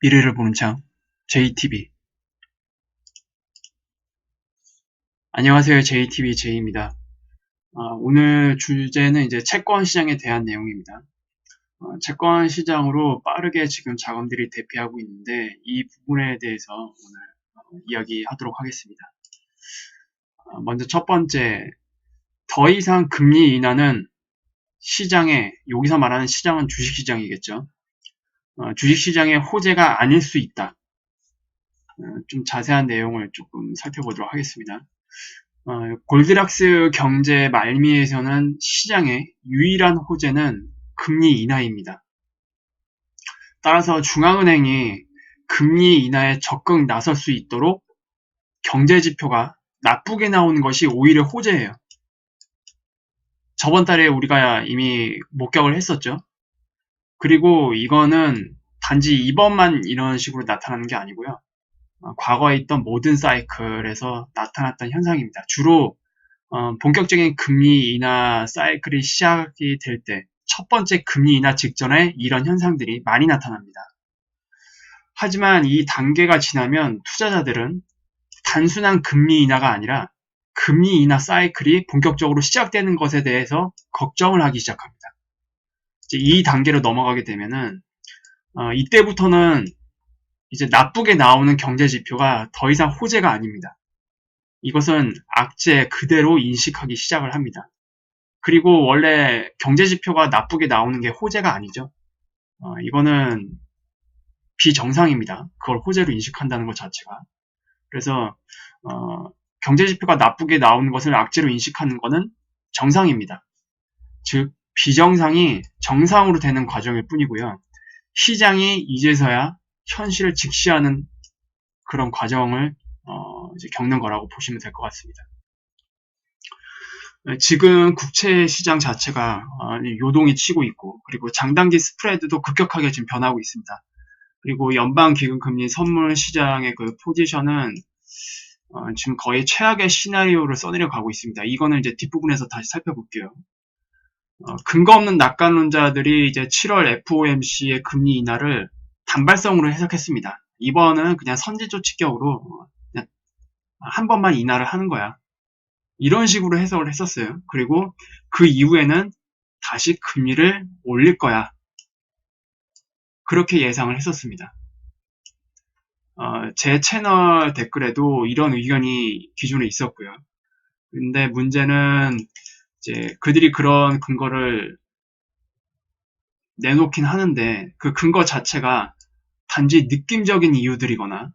미래를 보는 창 JTB. 안녕하세요. JTB J입니다. 오늘 주제는 이제 채권 시장에 대한 내용입니다. 채권 시장으로 빠르게 지금 자금들이 대피하고 있는데 이 부분에 대해서 오늘 이야기하도록 하겠습니다. 먼저 첫 번째, 더 이상 금리 인하는 시장에, 여기서 말하는 시장은 주식시장이겠죠. 주식시장의 호재가 아닐 수 있다. 좀 자세한 내용을 조금 살펴보도록 하겠습니다. 골드락스 경제 말미에서는 시장의 유일한 호재는 금리 인하입니다. 따라서 중앙은행이 금리 인하에 적극 나설 수 있도록 경제지표가 나쁘게 나오는 것이 오히려 호재예요. 저번 달에 우리가 이미 목격을 했었죠. 그리고 이거는 단지 이번만 이런 식으로 나타나는 게 아니고요. 과거에 있던 모든 사이클에서 나타났던 현상입니다. 주로 본격적인 금리 인하 사이클이 시작이 될 때, 첫 번째 금리 인하 직전에 이런 현상들이 많이 나타납니다. 하지만 이 단계가 지나면 투자자들은 단순한 금리 인하가 아니라 금리 인하 사이클이 본격적으로 시작되는 것에 대해서 걱정을 하기 시작합니다. 이제 이 단계로 넘어가게 되면은 이때부터는 이제 나쁘게 나오는 경제 지표가 더 이상 호재가 아닙니다. 이것은 악재 그대로 인식하기 시작을 합니다. 그리고 원래 경제 지표가 나쁘게 나오는 게 호재가 아니죠. 이거는 비정상입니다. 그걸 호재로 인식한다는 것 자체가. 그래서 경제 지표가 나쁘게 나오는 것을 악재로 인식하는 것은 정상입니다. 즉 비정상이 정상으로 되는 과정일 뿐이고요. 시장이 이제서야 현실을 직시하는 그런 과정을 이제 겪는 거라고 보시면 될 것 같습니다. 지금 국채 시장 자체가 요동이 치고 있고, 그리고 장단기 스프레드도 급격하게 지금 변하고 있습니다. 그리고 연방기금금리 선물 시장의 그 포지션은 지금 거의 최악의 시나리오를 써내려가고 있습니다. 이거는 이제 뒷부분에서 다시 살펴볼게요. 근거 없는 낙관론자들이 이제 7월 FOMC의 금리 인하를 단발성으로 해석했습니다. 이번은 그냥 선제조치격으로 그냥 한 번만 인하를 하는 거야. 이런 식으로 해석을 했었어요. 그리고 그 이후에는 다시 금리를 올릴 거야. 그렇게 예상을 했었습니다. 제 채널 댓글에도 이런 의견이 기존에 있었고요. 근데 문제는 이제 그들이 그런 근거를 내놓긴 하는데 그 근거 자체가 단지 느낌적인 이유들이거나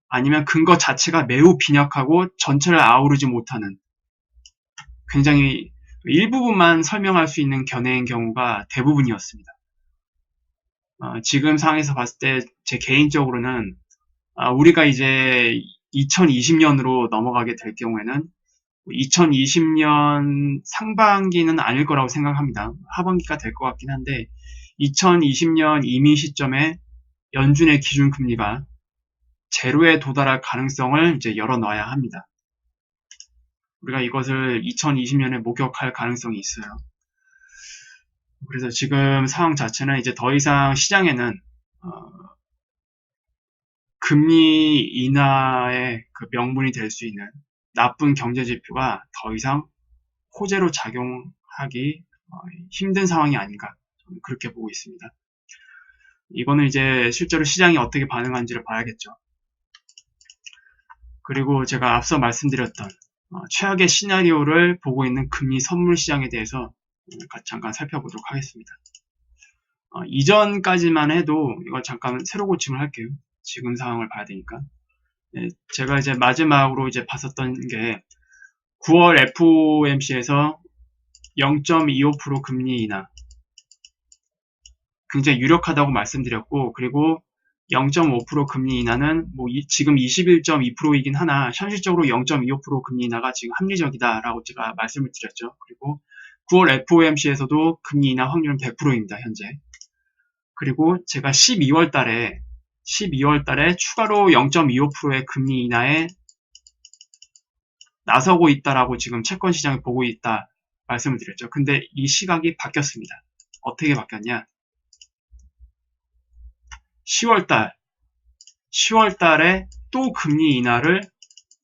아니면 근거 자체가 매우 빈약하고 전체를 아우르지 못하는 굉장히 일부분만 설명할 수 있는 견해인 경우가 대부분이었습니다. 지금 상황에서 봤을 때 제 개인적으로는 우리가 이제 2020년으로 넘어가게 될 경우에는 2020년 상반기는 아닐 거라고 생각합니다. 하반기가 될 것 같긴 한데 2020년 이민 시점에 연준의 기준금리가 제로에 도달할 가능성을 이제 열어놔야 합니다. 우리가 이것을 2020년에 목격할 가능성이 있어요. 그래서 지금 상황 자체는 이제 더 이상 시장에는 금리 인하의 그 명분이 될 수 있는 나쁜 경제 지표가 더 이상 호재로 작용하기 힘든 상황이 아닌가 저는 그렇게 보고 있습니다. 이거는 이제 실제로 시장이 어떻게 반응하는지를 봐야겠죠. 그리고 제가 앞서 말씀드렸던 최악의 시나리오를 보고 있는 금리 선물 시장에 대해서 잠깐 살펴보도록 하겠습니다. 이전까지만 해도 이걸 잠깐 새로 고침을 할게요. 지금 상황을 봐야 되니까. 네, 제가 이제 마지막으로 이제 봤었던 게 9월 FOMC에서 0.25% 금리 인하 굉장히 유력하다고 말씀드렸고, 그리고 0.5% 금리 인하는 뭐 지금 21.2%이긴 하나 현실적으로 0.25% 금리 인하가 지금 합리적이다라고 제가 말씀을 드렸죠. 그리고 9월 FOMC에서도 금리 인하 확률은 100%입니다. 현재. 그리고 제가 12월 달에 추가로 0.25%의 금리 인하에 나서고 있다라고 지금 채권 시장을 보고 있다 말씀을 드렸죠. 근데 이 시각이 바뀌었습니다. 어떻게 바뀌었냐? 10월 달 10월 달에 또 금리 인하를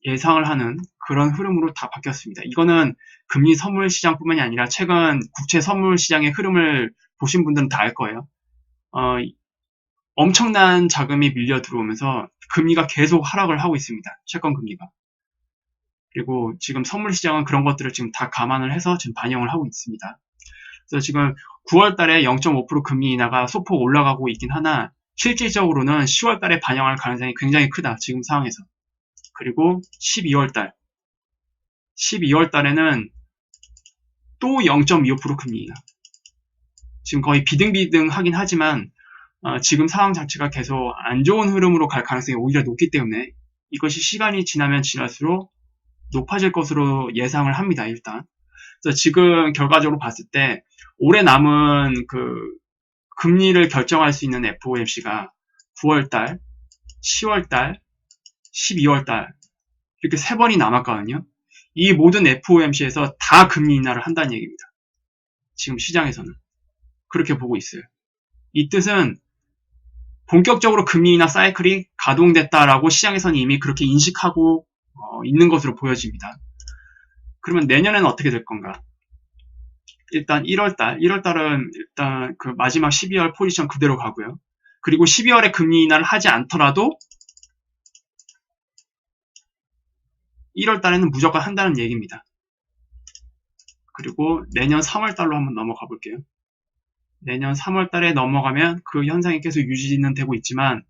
예상을 하는 그런 흐름으로 다 바뀌었습니다. 이거는 금리 선물 시장뿐만이 아니라 최근 국채 선물 시장의 흐름을 보신 분들은 다 알 거예요. 엄청난 자금이 밀려 들어오면서 금리가 계속 하락을 하고 있습니다. 채권 금리가. 그리고 지금 선물 시장은 그런 것들을 지금 다 감안을 해서 지금 반영을 하고 있습니다. 그래서 지금 9월 달에 0.5% 금리 인하가 소폭 올라가고 있긴 하나 실질적으로는 10월 달에 반영할 가능성이 굉장히 크다. 지금 상황에서. 그리고 12월 달에는 또 0.25% 금리 인하. 지금 거의 비등비등하긴 하지만 지금 상황 자체가 계속 안 좋은 흐름으로 갈 가능성이 오히려 높기 때문에 이것이 시간이 지나면 지날수록 높아질 것으로 예상을 합니다. 일단. 그래서 지금 결과적으로 봤을 때 올해 남은 그 금리를 결정할 수 있는 FOMC가 9월달, 10월달, 12월달 이렇게 3번이 남았거든요. 이 모든 FOMC에서 다 금리 인하를 한다는 얘기입니다. 지금 시장에서는 그렇게 보고 있어요. 이 뜻은 본격적으로 금리 인하 사이클이 가동됐다라고 시장에서는 이미 그렇게 인식하고 있는 것으로 보여집니다. 그러면 내년에는 어떻게 될 건가? 일단 1월달은 일단 그 마지막 12월 포지션 그대로 가고요. 그리고 12월에 금리 인하를 하지 않더라도 1월달에는 무조건 한다는 얘기입니다. 그리고 내년 3월달로 한번 넘어가 볼게요. 내년 3월달에 넘어가면 그 현상이 계속 유지는 되고 있지만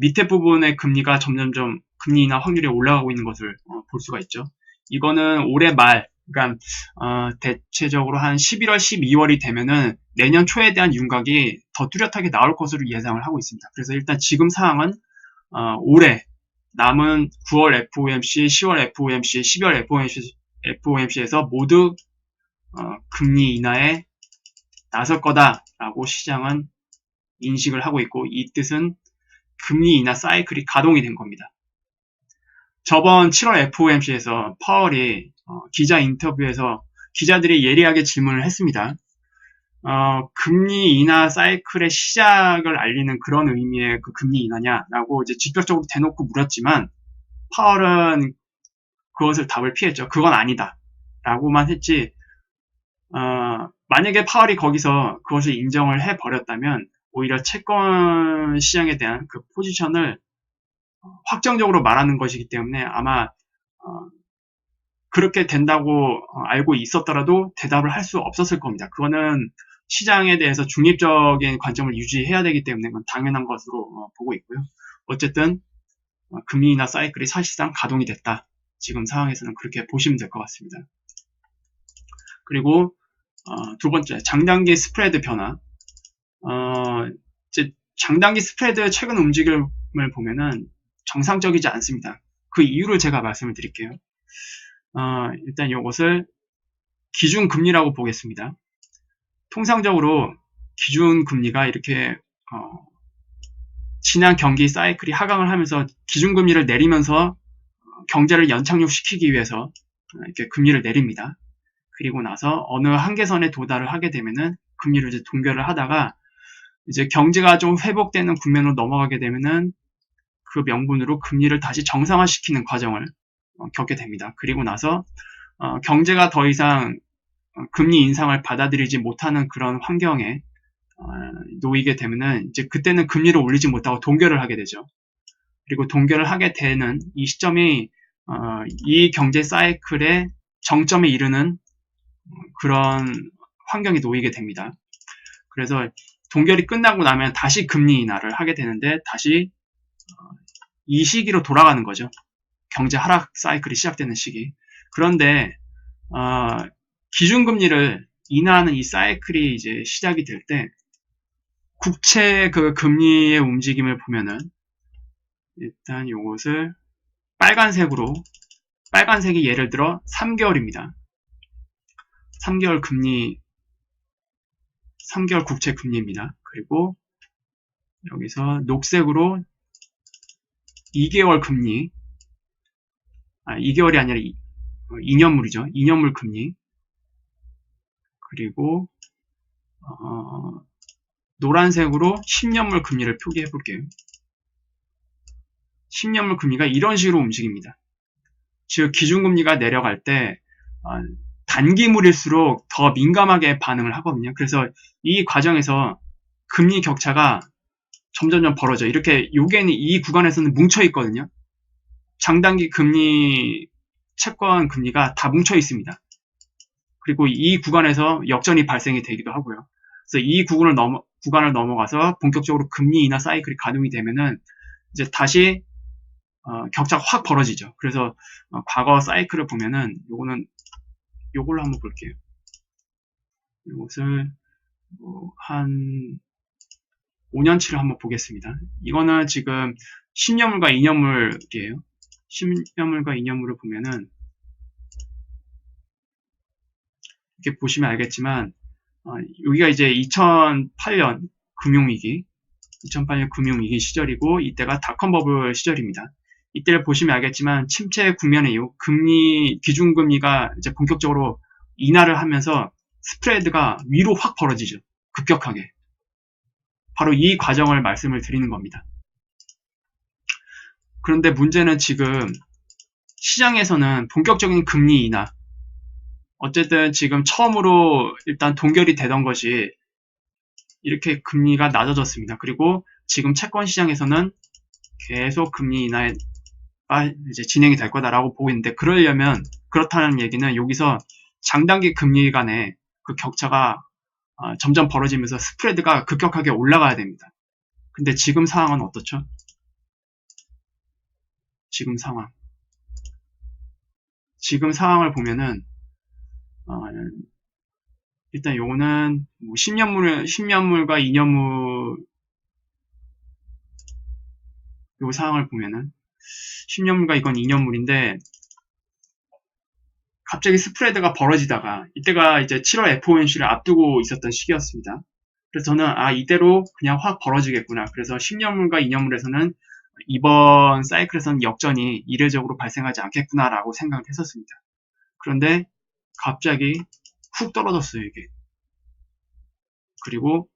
밑에 부분의 금리가 점점점 금리 인하 확률이 올라가고 있는 것을 볼 수가 있죠. 이거는 올해 말, 그러니까 대체적으로 한 11월, 12월이 되면은 내년 초에 대한 윤곽이 더 뚜렷하게 나올 것으로 예상을 하고 있습니다. 그래서 일단 지금 상황은 올해 남은 9월 FOMC, 10월 FOMC, 12월 FOMC에서 모두 금리 인하에 나설 거다라고 시장은 인식을 하고 있고 이 뜻은 금리 인하 사이클이 가동이 된 겁니다. 저번 7월 FOMC에서 파월이 기자 인터뷰에서 기자들이 예리하게 질문을 했습니다. 금리 인하 사이클의 시작을 알리는 그런 의미의 그 금리 인하냐라고 이제 직접적으로 대놓고 물었지만 파월은 그것을 답을 피했죠. 그건 아니다. 라고만 했지 만약에 파월이 거기서 그것을 인정을 해버렸다면 오히려 채권 시장에 대한 그 포지션을 확정적으로 말하는 것이기 때문에 아마 그렇게 된다고 알고 있었더라도 대답을 할 수 없었을 겁니다. 그거는 시장에 대해서 중립적인 관점을 유지해야 되기 때문에 그건 당연한 것으로 보고 있고요. 어쨌든 금리 인하 사이클이 사실상 가동이 됐다. 지금 상황에서는 그렇게 보시면 될 것 같습니다. 그리고 두 번째, 장단기 스프레드 변화. 이제 장단기 스프레드 최근 움직임을 보면은 정상적이지 않습니다. 그 이유를 제가 말씀을 드릴게요. 일단 이것을 기준금리라고 보겠습니다. 통상적으로 기준금리가 이렇게 지난 경기 사이클이 하강을 하면서 기준금리를 내리면서 경제를 연착륙시키기 위해서 이렇게 금리를 내립니다. 그리고 나서 어느 한계선에 도달을 하게 되면은 금리를 이제 동결을 하다가 이제 경제가 좀 회복되는 국면으로 넘어가게 되면은 그 명분으로 금리를 다시 정상화시키는 과정을 겪게 됩니다. 그리고 나서 경제가 더 이상 금리 인상을 받아들이지 못하는 그런 환경에 놓이게 되면은 이제 그때는 금리를 올리지 못하고 동결을 하게 되죠. 그리고 동결을 하게 되는 이 시점이 이 경제 사이클의 정점에 이르는 그런 환경에 놓이게 됩니다. 그래서 동결이 끝나고 나면 다시 금리 인하를 하게 되는데 다시 이 시기로 돌아가는 거죠. 경제 하락 사이클이 시작되는 시기. 그런데 기준금리를 인하하는 이 사이클이 이제 시작이 될 때 국채 그 금리의 움직임을 보면은 일단 이것을 빨간색이 예를 들어 3개월입니다. 3개월 금리 3개월 국채 금리입니다. 그리고 여기서 녹색으로 2개월 금리 2개월이 아니라 2년물이죠. 2년물 금리 그리고 노란색으로 10년물 금리를 표기해 볼게요. 10년물 금리가 이런 식으로 움직입니다. 즉 기준금리가 내려갈 때 단기물일수록 더 민감하게 반응을 하거든요. 그래서 이 과정에서 금리 격차가 점점점 벌어져. 이렇게 요게는 이 구간에서는 뭉쳐 있거든요. 장단기 금리 채권 금리가 다 뭉쳐 있습니다. 그리고 이 구간에서 역전이 발생이 되기도 하고요. 그래서 이 구간을 넘어가서 본격적으로 금리 인하 사이클이 가동이 되면은 이제 다시 격차가 확 벌어지죠. 그래서 과거 사이클을 보면은 요걸로 한번 볼게요. 이것을 한 5년치를 한번 보겠습니다. 이거는 지금 10년물과 2년물이에요. 10년물과 2년물을 보면은 이렇게 보시면 알겠지만 여기가 이제 2008년 금융위기 시절이고 이때가 닷컴 버블 시절입니다. 이때를 보시면 알겠지만 침체 국면에 기준금리가 이제 본격적으로 인하를 하면서 스프레드가 위로 확 벌어지죠. 급격하게. 바로 이 과정을 말씀을 드리는 겁니다. 그런데 문제는 지금 시장에서는 본격적인 금리 인하, 어쨌든 지금 처음으로 일단 동결이 되던 것이 이렇게 금리가 낮아졌습니다. 그리고 지금 채권 시장에서는 계속 금리 인하에 이제 진행이 될 거다라고 보고 있는데, 그렇다는 얘기는 여기서 장단기 금리 간의 그 격차가 점점 벌어지면서 스프레드가 급격하게 올라가야 됩니다. 근데 지금 상황은 어떻죠? 지금 상황을 보면은 일단 요거는 10년물과 2년물 요 상황을 보면은 10년물과 이건 2년물인데 갑자기 스프레드가 벌어지다가 이때가 이제 7월 FOMC를 앞두고 있었던 시기였습니다. 그래서 저는 이대로 그냥 확 벌어지겠구나. 그래서 10년물과 2년물에서는 이번 사이클에서는 역전이 이례적으로 발생하지 않겠구나라고 생각을 했었습니다. 그런데 갑자기 훅 떨어졌어요, 이게. 그리고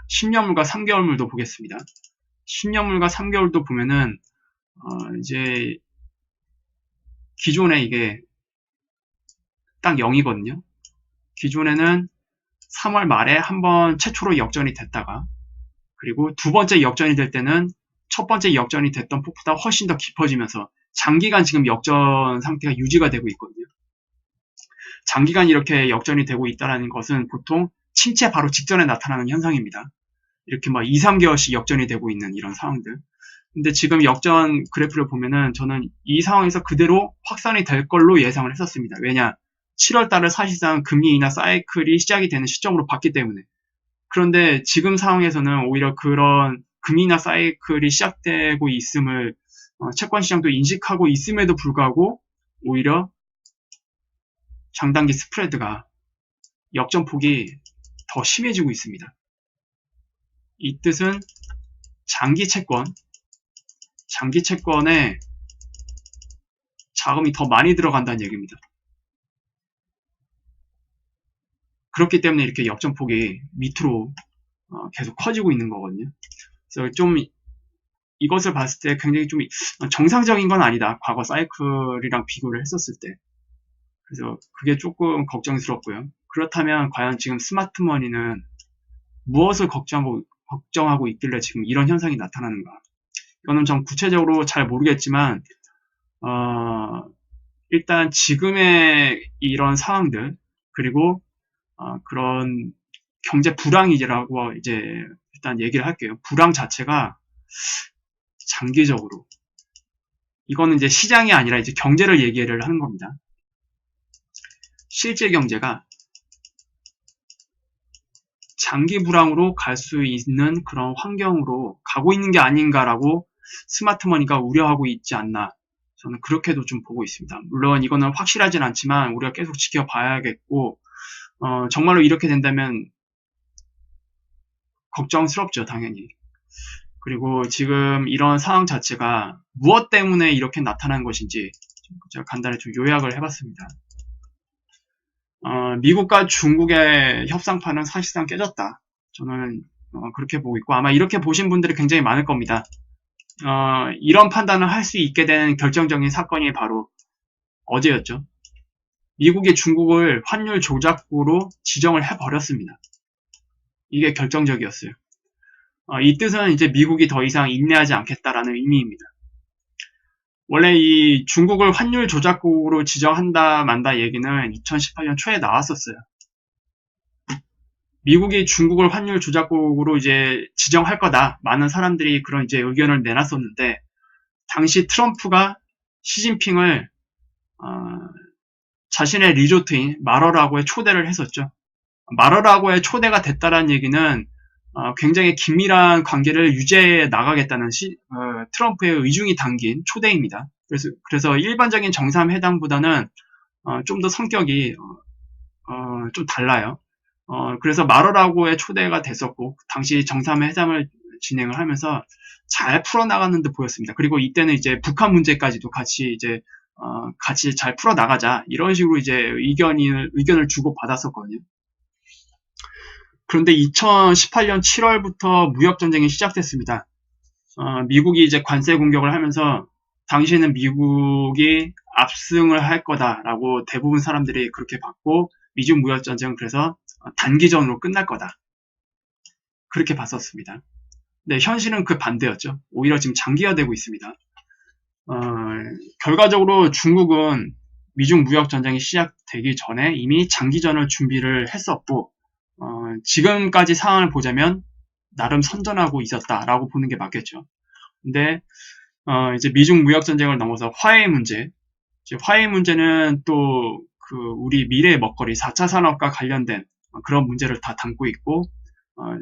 10년물과 3개월물도 보겠습니다. 10년물과 3개월도 보면은 이제 기존에 이게 딱 0이거든요. 기존에는 3월 말에 한번 최초로 역전이 됐다가, 그리고 두 번째 역전이 될 때는 첫 번째 역전이 됐던 폭보다 훨씬 더 깊어지면서 장기간 지금 역전 상태가 유지가 되고 있거든요. 장기간 이렇게 역전이 되고 있다는 것은 보통 침체 바로 직전에 나타나는 현상입니다. 이렇게 막 2, 3개월씩 역전이 되고 있는 이런 상황들. 근데 지금 역전 그래프를 보면은 저는 이 상황에서 그대로 확산이 될 걸로 예상을 했었습니다. 왜냐? 7월 달을 사실상 금리 인하 사이클이 시작이 되는 시점으로 봤기 때문에. 그런데 지금 상황에서는 오히려 그런 금리 인하 사이클이 시작되고 있음을 채권 시장도 인식하고 있음에도 불구하고 오히려 장단기 스프레드가 역전폭이 더 심해지고 있습니다. 이 뜻은 장기 채권에 자금이 더 많이 들어간다는 얘기입니다. 그렇기 때문에 이렇게 역전폭이 밑으로 계속 커지고 있는 거거든요. 그래서 좀 이것을 봤을 때 굉장히 좀 정상적인 건 아니다. 과거 사이클이랑 비교를 했었을 때. 그래서 그게 조금 걱정스럽고요. 그렇다면 과연 지금 스마트머니는 무엇을 걱정하고 있길래 지금 이런 현상이 나타나는가? 이거는 전 구체적으로 잘 모르겠지만 일단 지금의 이런 상황들, 그리고 그런 경제 불황이라고 이제 일단 얘기를 할게요. 불황 자체가 장기적으로, 이거는 이제 시장이 아니라 이제 경제를 얘기를 하는 겁니다. 실제 경제가 장기 불황으로 갈 수 있는 그런 환경으로 가고 있는 게 아닌가라고 스마트머니가 우려하고 있지 않나, 저는 그렇게도 좀 보고 있습니다. 물론 이거는 확실하진 않지만 우리가 계속 지켜봐야겠고, 정말로 이렇게 된다면 걱정스럽죠, 당연히. 그리고 지금 이런 상황 자체가 무엇 때문에 이렇게 나타난 것인지 제가 간단히 좀 요약을 해봤습니다. 미국과 중국의 협상판은 사실상 깨졌다. 저는 그렇게 보고 있고, 아마 이렇게 보신 분들이 굉장히 많을 겁니다. 이런 판단을 할 수 있게 된 결정적인 사건이 바로 어제였죠. 미국이 중국을 환율 조작국으로 지정을 해버렸습니다. 이게 결정적이었어요. 이 뜻은 이제 미국이 더 이상 인내하지 않겠다라는 의미입니다. 원래 이 중국을 환율 조작국으로 지정한다 만다 얘기는 2018년 초에 나왔었어요. 미국이 중국을 환율 조작국으로 이제 지정할 거다. 많은 사람들이 그런 이제 의견을 내놨었는데, 당시 트럼프가 시진핑을 자신의 리조트인 마러라고에 초대를 했었죠. 마러라고에 초대가 됐다는 얘기는 굉장히 긴밀한 관계를 유지해 나가겠다는 트럼프의 의중이 담긴 초대입니다. 그래서 일반적인 정상회담보다는 좀 더 성격이 좀 달라요. 그래서 마러라고에 초대가 됐었고, 당시 정상회담을 진행을 하면서 잘 풀어나가는 듯 보였습니다. 그리고 이때는 이제 북한 문제까지도 같이 잘 풀어나가자, 이런 식으로 이제 의견을 주고 받았었거든요. 그런데 2018년 7월부터 무역전쟁이 시작됐습니다. 미국이 이제 관세 공격을 하면서 당시에는 미국이 압승을 할 거다라고 대부분 사람들이 그렇게 봤고, 미중 무역전쟁은 그래서 단기전으로 끝날 거다, 그렇게 봤었습니다. 네, 현실은 그 반대였죠. 오히려 지금 장기화되고 있습니다. 결과적으로 중국은 미중 무역전쟁이 시작되기 전에 이미 장기전을 준비를 했었고, 지금까지 상황을 보자면 나름 선전하고 있었다라고 보는 게 맞겠죠. 근데 이제 미중 무역전쟁을 넘어서 화해 문제는 또 우리 미래의 먹거리 4차 산업과 관련된 그런 문제를 다 담고 있고,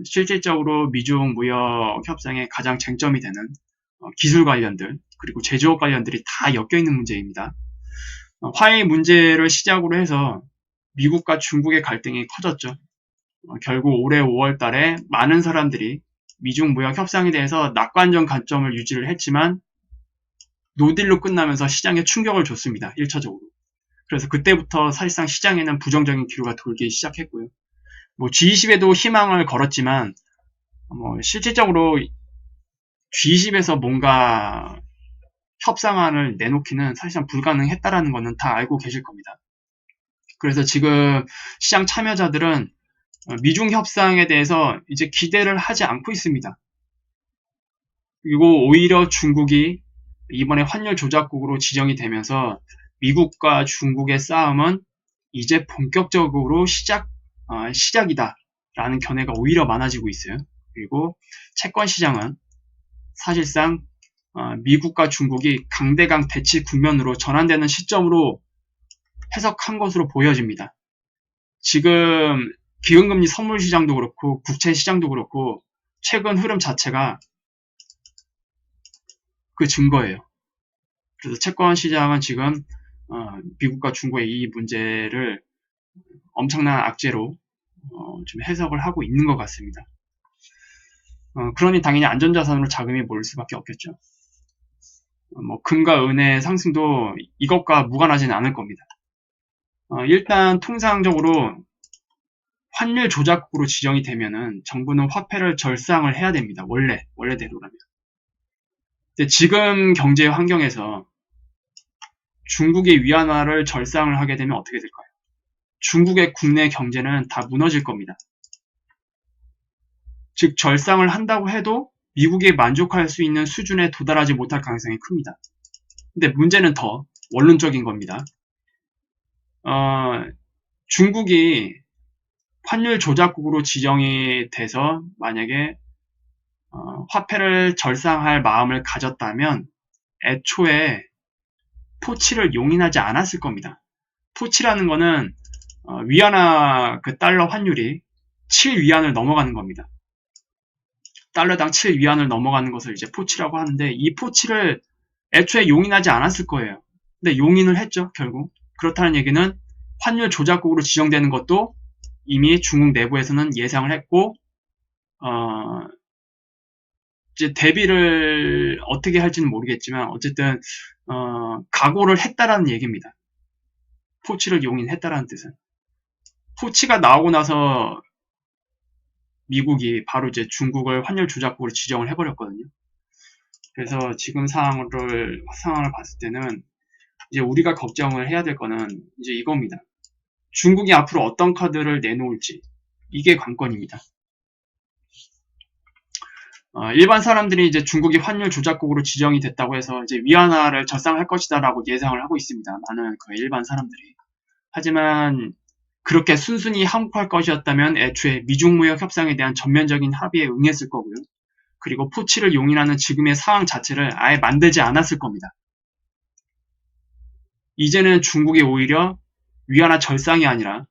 실질적으로 미중 무역 협상의 가장 쟁점이 되는 기술 관련들, 그리고 제조업 관련들이 다 엮여있는 문제입니다. 화해 문제를 시작으로 해서 미국과 중국의 갈등이 커졌죠. 결국 올해 5월 달에 많은 사람들이 미중 무역 협상에 대해서 낙관적 관점을 유지를 했지만, 노딜로 끝나면서 시장에 충격을 줬습니다. 1차적으로. 그래서 그때부터 사실상 시장에는 부정적인 기류가 돌기 시작했고요. G20에도 희망을 걸었지만, 실질적으로 G20에서 뭔가 협상안을 내놓기는 사실상 불가능했다라는 것은 다 알고 계실 겁니다. 그래서 지금 시장 참여자들은 미중 협상에 대해서 이제 기대를 하지 않고 있습니다. 그리고 오히려 중국이 이번에 환율 조작국으로 지정이 되면서 미국과 중국의 싸움은 이제 본격적으로 시작이다라는 견해가 오히려 많아지고 있어요. 그리고 채권 시장은 사실상 미국과 중국이 강대강 대치 국면으로 전환되는 시점으로 해석한 것으로 보여집니다. 지금 기금금리 선물 시장도 그렇고 국채 시장도 그렇고 최근 흐름 자체가 그 증거예요. 그래서 채권 시장은 지금 미국과 중국의 이 문제를 엄청난 악재로 좀 해석을 하고 있는 것 같습니다. 그러니 당연히 안전자산으로 자금이 몰릴 수밖에 없겠죠. 금과 은의 상승도 이것과 무관하지는 않을 겁니다. 일단 통상적으로 환율 조작국으로 지정이 되면은 정부는 화폐를 절상을 해야 됩니다. 원래대로라면. 근데 지금 경제 환경에서 중국의 위안화를 절상을 하게 되면 어떻게 될까요? 중국의 국내 경제는 다 무너질 겁니다. 즉 절상을 한다고 해도 미국이 만족할 수 있는 수준에 도달하지 못할 가능성이 큽니다. 근데 문제는 더 원론적인 겁니다. 중국이 환율 조작국으로 지정이 돼서 만약에 화폐를 절상할 마음을 가졌다면 애초에 포치를 용인하지 않았을 겁니다. 포치라는 거는 위안화 달러 환율이 7위안을 넘어가는 겁니다. 달러당 7위안을 넘어가는 것을 이제 포치라고 하는데, 이 포치를 애초에 용인하지 않았을 거예요. 근데 용인을 했죠, 결국. 그렇다는 얘기는 환율 조작국으로 지정되는 것도 이미 중국 내부에서는 예상을 했고, 이제 대비를 어떻게 할지는 모르겠지만 어쨌든 각오를 했다라는 얘기입니다. 포치를 용인했다라는 뜻은. 포치가 나오고 나서 미국이 바로 이제 중국을 환율 조작국으로 지정을 해버렸거든요. 그래서 지금 상황을 봤을 때는 이제 우리가 걱정을 해야 될 거는 이제 이겁니다. 중국이 앞으로 어떤 카드를 내놓을지, 이게 관건입니다. 일반 사람들이 이제 중국이 환율 조작국으로 지정이 됐다고 해서 이제 위안화를 절상할 것이다라고 예상을 하고 있습니다. 많은 그 일반 사람들이. 하지만 그렇게 순순히 항복할 것이었다면 애초에 미중무역 협상에 대한 전면적인 합의에 응했을 거고요. 그리고 포치를 용인하는 지금의 상황 자체를 아예 만들지 않았을 겁니다. 이제는 중국이 오히려 위안화 절상이 아니라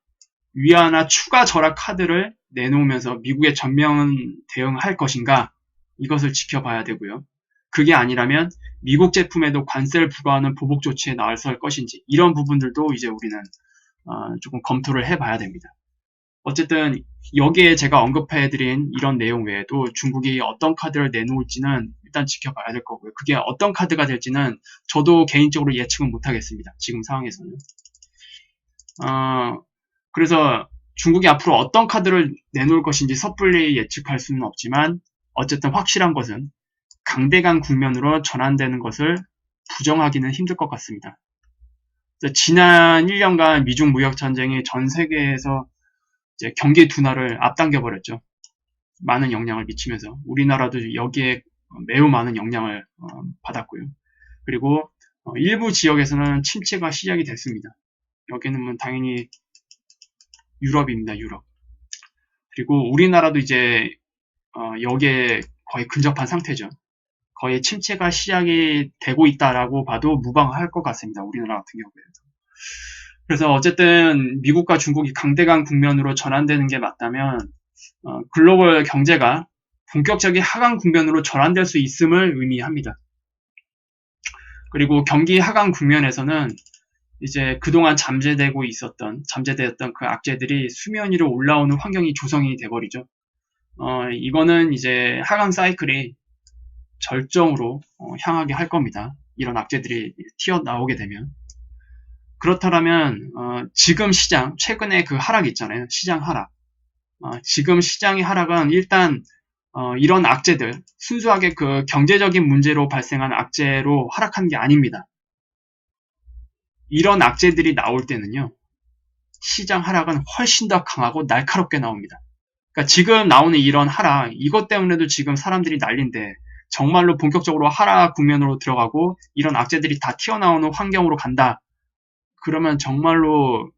위안화 추가 절약 카드를 내놓으면서 미국의 전면 대응할 것인가, 이것을 지켜봐야 되고요. 그게 아니라면 미국 제품에도 관세를 부과하는 보복 조치에 나설 것인지, 이런 부분들도 이제 우리는 조금 검토를 해봐야 됩니다. 어쨌든 여기에 제가 언급해드린 이런 내용 외에도 중국이 어떤 카드를 내놓을지는 일단 지켜봐야 될 거고요. 그게 어떤 카드가 될지는 저도 개인적으로 예측은 못하겠습니다. 지금 상황에서는. 그래서 중국이 앞으로 어떤 카드를 내놓을 것인지 섣불리 예측할 수는 없지만, 어쨌든 확실한 것은 강대강 국면으로 전환되는 것을 부정하기는 힘들 것 같습니다. 지난 1년간 미중 무역 전쟁이 전 세계에서 이제 경기 둔화를 앞당겨 버렸죠. 많은 영향을 미치면서 우리나라도 여기에 매우 많은 영향을 받았고요. 그리고 일부 지역에서는 침체가 시작이 됐습니다. 여기는 당연히 유럽입니다. 유럽. 그리고 우리나라도 이제 여기에 거의 근접한 상태죠. 거의 침체가 시작이 되고 있다라고 봐도 무방할 것 같습니다. 우리나라 같은 경우에도. 그래서 어쨌든 미국과 중국이 강대강 국면으로 전환되는 게 맞다면 글로벌 경제가 본격적인 하강 국면으로 전환될 수 있음을 의미합니다. 그리고 경기 하강 국면에서는 이제 그동안 잠재되었던 그 악재들이 수면 위로 올라오는 환경이 조성이 돼버리죠. 이거는 이제 하강 사이클이 절정으로 향하게 할 겁니다. 이런 악재들이 튀어나오게 되면. 그렇다면 지금 시장, 최근에 그 하락 있잖아요. 시장 하락. 지금 시장의 하락은 일단 이런 악재들, 순수하게 그 경제적인 문제로 발생한 악재로 하락한 게 아닙니다. 이런 악재들이 나올 때는요, 시장 하락은 훨씬 더 강하고 날카롭게 나옵니다. 그러니까 지금 나오는 이런 하락, 이것 때문에도 지금 사람들이 난린데, 정말로 본격적으로 하락 국면으로 들어가고 이런 악재들이 다 튀어나오는 환경으로 간다. 그러면 정말로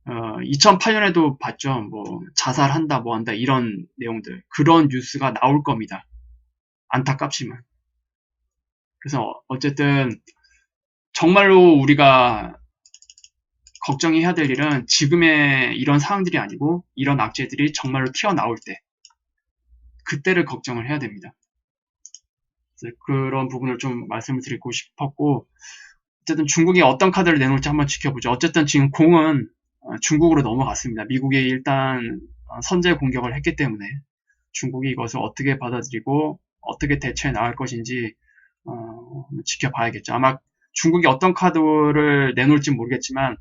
2008년에도 봤죠. 뭐 자살한다, 뭐 한다, 이런 내용들, 그런 뉴스가 나올 겁니다. 안타깝지만. 그래서 어쨌든 정말로 우리가 걱정해야 될 일은 지금의 이런 상황들이 아니고 이런 악재들이 정말로 튀어나올 때, 그때를 걱정을 해야 됩니다. 그런 부분을 좀 말씀을 드리고 싶었고, 어쨌든 중국이 어떤 카드를 내놓을지 한번 지켜보죠. 어쨌든 지금 공은 중국으로 넘어갔습니다. 미국이 일단 선제 공격을 했기 때문에 중국이 이것을 어떻게 받아들이고 어떻게 대처해 나갈 것인지 지켜봐야겠죠. 아마 중국이 어떤 카드를 내놓을지 모르겠지만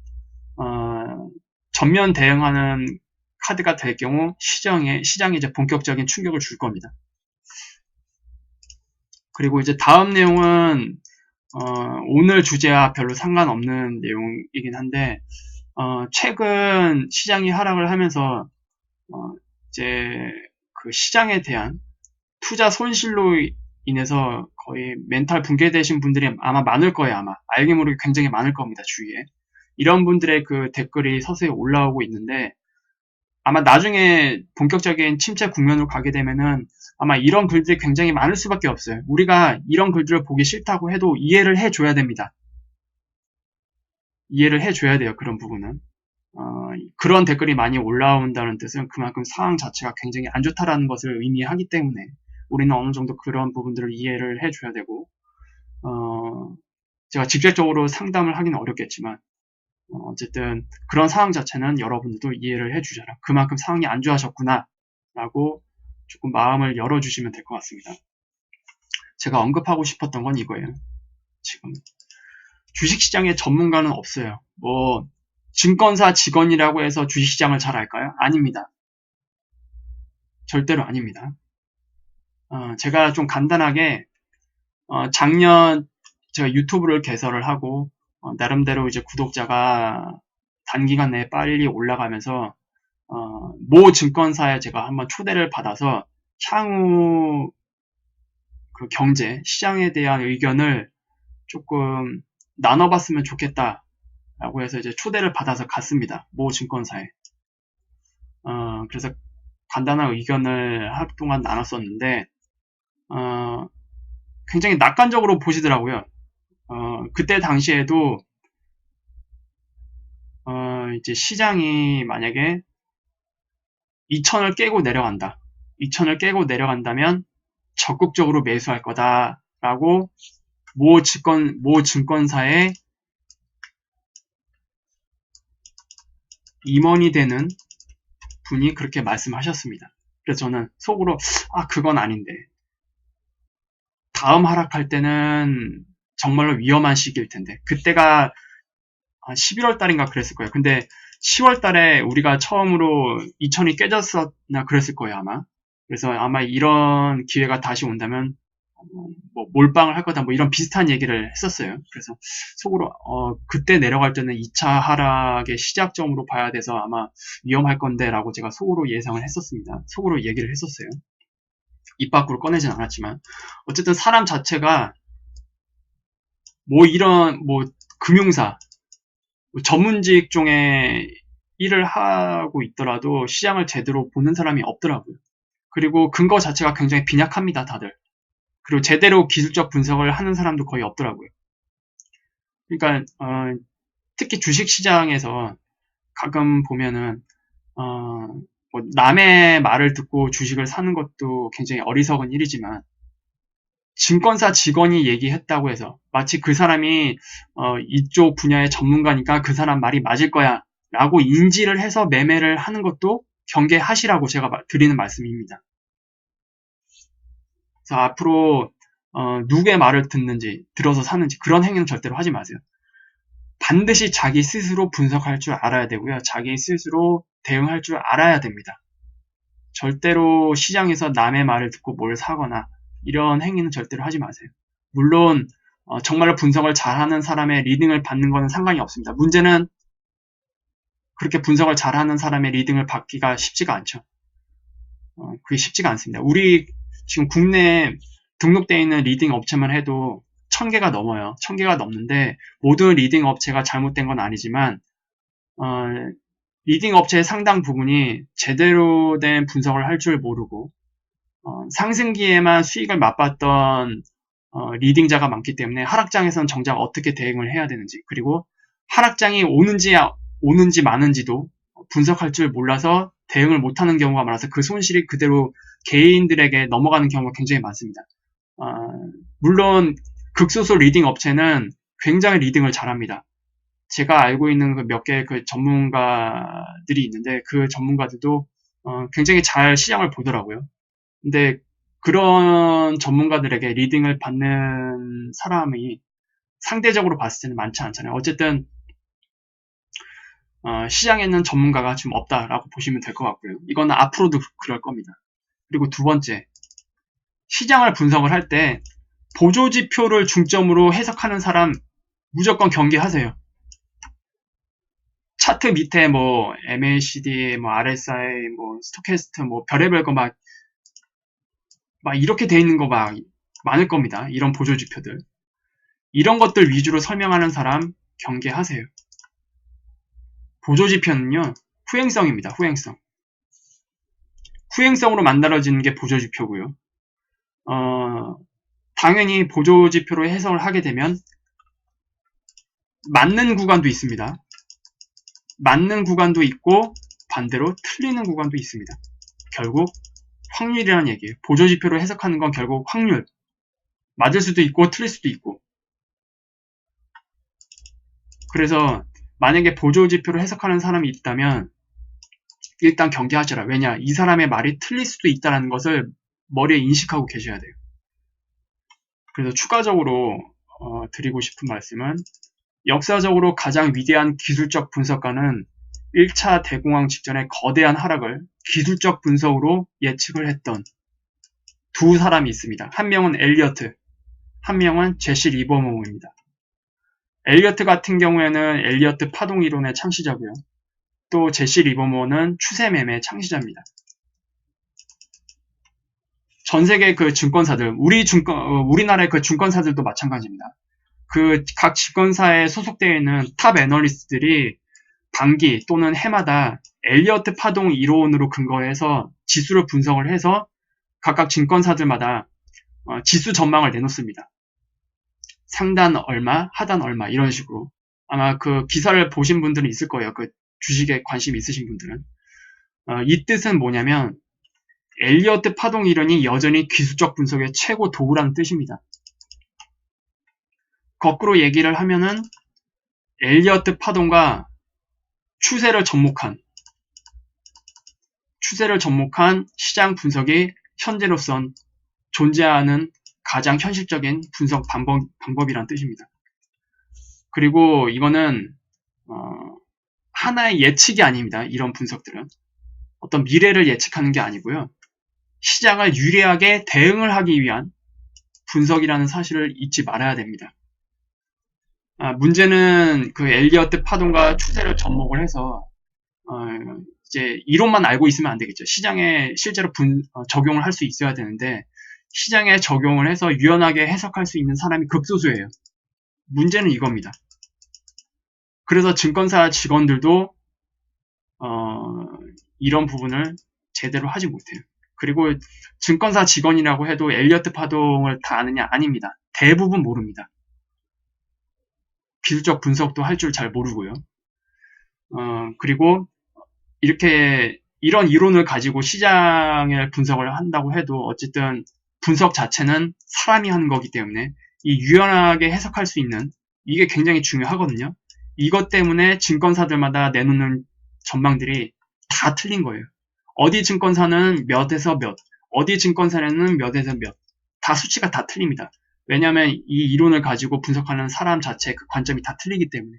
전면 대응하는 카드가 될 경우 시장에 이제 본격적인 충격을 줄 겁니다. 그리고 이제 다음 내용은 오늘 주제와 별로 상관없는 내용이긴 한데, 최근 시장이 하락을 하면서 이제 그 시장에 대한 투자 손실로 인해서 거의 멘탈 붕괴되신 분들이 아마 많을 거예요. 아마 알게 모르게 굉장히 많을 겁니다. 주위에 이런 분들의 그 댓글이 서서히 올라오고 있는데, 아마 나중에 본격적인 침체 국면으로 가게 되면은 아마 이런 글들이 굉장히 많을 수밖에 없어요. 우리가 이런 글들을 보기 싫다고 해도 이해를 해줘야 됩니다. 이해를 해줘야 돼요. 그런 부분은. 그런 댓글이 많이 올라온다는 뜻은 그만큼 상황 자체가 굉장히 안 좋다라는 것을 의미하기 때문에 우리는 어느 정도 그런 부분들을 이해를 해줘야 되고, 제가 직접적으로 상담을 하기는 어렵겠지만, 어쨌든 그런 상황 자체는 여러분들도 이해를 해주셔라. 그만큼 상황이 안 좋아졌구나 라고 조금 마음을 열어주시면 될 것 같습니다. 제가 언급하고 싶었던 건 이거예요. 지금 주식시장에 전문가는 없어요. 뭐 증권사 직원이라고 해서 주식시장을 잘 알까요? 아닙니다. 절대로 아닙니다. 제가 좀 간단하게 작년 제가 유튜브를 개설을 하고 나름대로 이제 구독자가 단기간 내에 빨리 올라가면서 모 증권사에 제가 한번 초대를 받아서 향후 그 경제, 시장에 대한 의견을 조금 나눠봤으면 좋겠다라고 해서 이제 초대를 받아서 갔습니다. 모 증권사에. 그래서 간단한 의견을 하루 동안 나눴었는데, 굉장히 낙관적으로 보시더라고요. 그때 당시에도, 이제 시장이 만약에 2000을 깨고 내려간다. 2000을 깨고 내려간다면 적극적으로 매수할 거다라고 모 증권사의 임원이 되는 분이 그렇게 말씀하셨습니다. 그래서 저는 속으로 그건 아닌데 다음 하락할 때는 정말로 위험한 시기일 텐데 그때가 11월 달인가 그랬을 거예요. 근데 10월 달에 우리가 처음으로 2000이 깨졌었나 그랬을 거예요, 아마. 그래서 아마 이런 기회가 다시 온다면 뭐 몰빵을 할 거다 뭐 이런 비슷한 얘기를 했었어요. 그래서 속으로 그때 내려갈 때는 2차 하락의 시작점으로 봐야 돼서 아마 위험할 건데 라고 제가 속으로 예상을 했었습니다. 속으로 얘기를 했었어요. 입 밖으로 꺼내진 않았지만 어쨌든 사람 자체가 뭐 이런 뭐 금융사 전문직 중에 일을 하고 있더라도 시장을 제대로 보는 사람이 없더라고요. 그리고 근거 자체가 굉장히 빈약합니다, 다들. 그리고 제대로 기술적 분석을 하는 사람도 거의 없더라고요. 그러니까 특히 주식시장에서 가끔 보면은 뭐 남의 말을 듣고 주식을 사는 것도 굉장히 어리석은 일이지만 증권사 직원이 얘기했다고 해서 마치 그 사람이 이쪽 분야의 전문가니까 그 사람 말이 맞을 거야 라고 인지를 해서 매매를 하는 것도 경계하시라고 제가 드리는 말씀입니다. 그래서 앞으로 누구의 말을 들어서 사는지 그런 행위는 절대로 하지 마세요. 반드시 자기 스스로 분석할 줄 알아야 되고요. 자기 스스로 대응할 줄 알아야 됩니다. 절대로 시장에서 남의 말을 듣고 뭘 사거나 이런 행위는 절대로 하지 마세요. 물론 정말로 분석을 잘하는 사람의 리딩을 받는 것은 상관이 없습니다. 문제는 그렇게 분석을 잘하는 사람의 리딩을 받기가 쉽지가 않죠. 그게 쉽지가 않습니다. 우리 지금 국내에 등록되어 있는 리딩 업체만 해도 1000개가 넘어요. 1000개가 넘는데 모든 리딩 업체가 잘못된 건 아니지만 리딩 업체의 상당 부분이 제대로 된 분석을 할 줄 모르고 상승기에만 수익을 맛봤던 리딩자가 많기 때문에 하락장에서는 정작 어떻게 대응을 해야 되는지 그리고 하락장이 오는지 마는지도 분석할 줄 몰라서 대응을 못하는 경우가 많아서 그 손실이 그대로 개인들에게 넘어가는 경우가 굉장히 많습니다. 물론 극소수 리딩 업체는 굉장히 리딩을 잘합니다. 제가 알고 있는 그 몇 개의 그 전문가들이 있는데 그 전문가들도 굉장히 잘 시장을 보더라고요. 근데 그런 전문가들에게 리딩을 받는 사람이 상대적으로 봤을 때는 많지 않잖아요. 어쨌든 시장에는 전문가가 좀 없다라고 보시면 될 것 같고요. 이건 앞으로도 그럴 겁니다. 그리고 두 번째, 시장을 분석을 할 때 보조지표를 중점으로 해석하는 사람 무조건 경계하세요. 차트 밑에 뭐 MACD, 뭐 RSI, 뭐 스토캐스트, 뭐 별의별 거 막 이렇게 돼 있는 거 막 많을 겁니다. 이런 보조지표들. 이런 것들 위주로 설명하는 사람 경계하세요. 보조지표는요, 후행성입니다. 후행성. 후행성으로 만들어지는 게 보조지표고요. 당연히 보조지표로 해석을 하게 되면 맞는 구간도 있습니다. 맞는 구간도 있고 반대로 틀리는 구간도 있습니다. 결국 확률이라는 얘기예요. 보조지표로 해석하는 건 결국 확률. 맞을 수도 있고 틀릴 수도 있고. 그래서 만약에 보조지표로 해석하는 사람이 있다면 일단 경계하셔라. 왜냐? 이 사람의 말이 틀릴 수도 있다는 것을 머리에 인식하고 계셔야 돼요. 그래서 추가적으로 드리고 싶은 말씀은 역사적으로 가장 위대한 기술적 분석가는 1차 대공황 직전의 거대한 하락을 기술적 분석으로 예측을 했던 두 사람이 있습니다. 한 명은 엘리어트, 한 명은 제시 리버모어입니다. 엘리어트 같은 경우에는 엘리어트 파동 이론의 창시자고요. 또 제시 리버모어는 추세매매의 창시자입니다. 전 세계 그 증권사들, 우리나라의 그 증권사들도 마찬가지입니다. 그 각 증권사에 소속되어 있는 탑 애널리스트들이 반기 또는 해마다 엘리어트 파동 이론으로 근거해서 지수를 분석을 해서 각각 증권사들마다 지수 전망을 내놓습니다. 상단 얼마, 하단 얼마 이런 식으로. 아마 그 기사를 보신 분들은 있을 거예요. 그 주식에 관심 있으신 분들은. 이 뜻은 뭐냐면 엘리어트 파동 이론이 여전히 기술적 분석의 최고 도구라는 뜻입니다. 거꾸로 얘기를 하면은 엘리어트 파동과 추세를 접목한 시장 분석이 현재로선 존재하는 가장 현실적인 분석 방법이란 뜻입니다. 그리고 이거는 하나의 예측이 아닙니다. 이런 분석들은 어떤 미래를 예측하는 게 아니고요. 시장을 유리하게 대응을 하기 위한 분석이라는 사실을 잊지 말아야 됩니다. 문제는 그 엘리어트 파동과 추세를 접목을 해서 이제 이론만 알고 있으면 안 되겠죠. 시장에 실제로 적용을 할 수 있어야 되는데 시장에 적용을 해서 유연하게 해석할 수 있는 사람이 극소수예요. 문제는 이겁니다. 그래서 증권사 직원들도 이런 부분을 제대로 하지 못해요. 그리고 증권사 직원이라고 해도 엘리어트 파동을 다 아느냐? 아닙니다. 대부분 모릅니다. 기술적 분석도 할 줄 잘 모르고요. 그리고 이런 이론을 가지고 시장을 분석을 한다고 해도 어쨌든 분석 자체는 사람이 하는 거기 때문에 이 유연하게 해석할 수 있는 이게 굉장히 중요하거든요. 이것 때문에 증권사들마다 내놓는 전망들이 다 틀린 거예요. 어디 증권사는 몇에서 몇, 어디 증권사는 몇에서 몇, 다 수치가 다 틀립니다. 왜냐하면 이 이론을 가지고 분석하는 사람 자체 그 관점이 다 틀리기 때문에.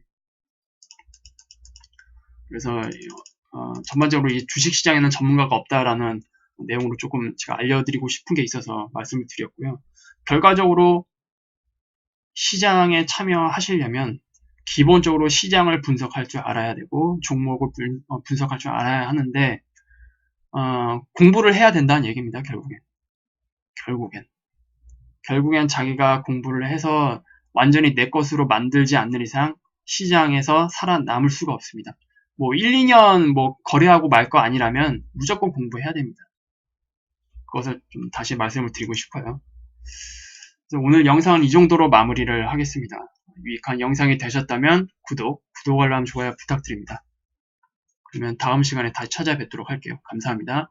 그래서 전반적으로 이 주식시장에는 전문가가 없다라는 내용으로 조금 제가 알려드리고 싶은 게 있어서 말씀을 드렸고요. 결과적으로 시장에 참여하시려면 기본적으로 시장을 분석할 줄 알아야 되고 종목을 분석할 줄 알아야 하는데 공부를 해야 된다는 얘기입니다. 결국엔 자기가 공부를 해서 완전히 내 것으로 만들지 않는 이상 시장에서 살아남을 수가 없습니다. 뭐 1, 2년 뭐 거래하고 말 거 아니라면 무조건 공부해야 됩니다. 그것을 좀 다시 말씀을 드리고 싶어요. 그래서 오늘 영상은 이 정도로 마무리를 하겠습니다. 유익한 영상이 되셨다면 구독, 알람, 좋아요 부탁드립니다. 그러면 다음 시간에 다시 찾아뵙도록 할게요. 감사합니다.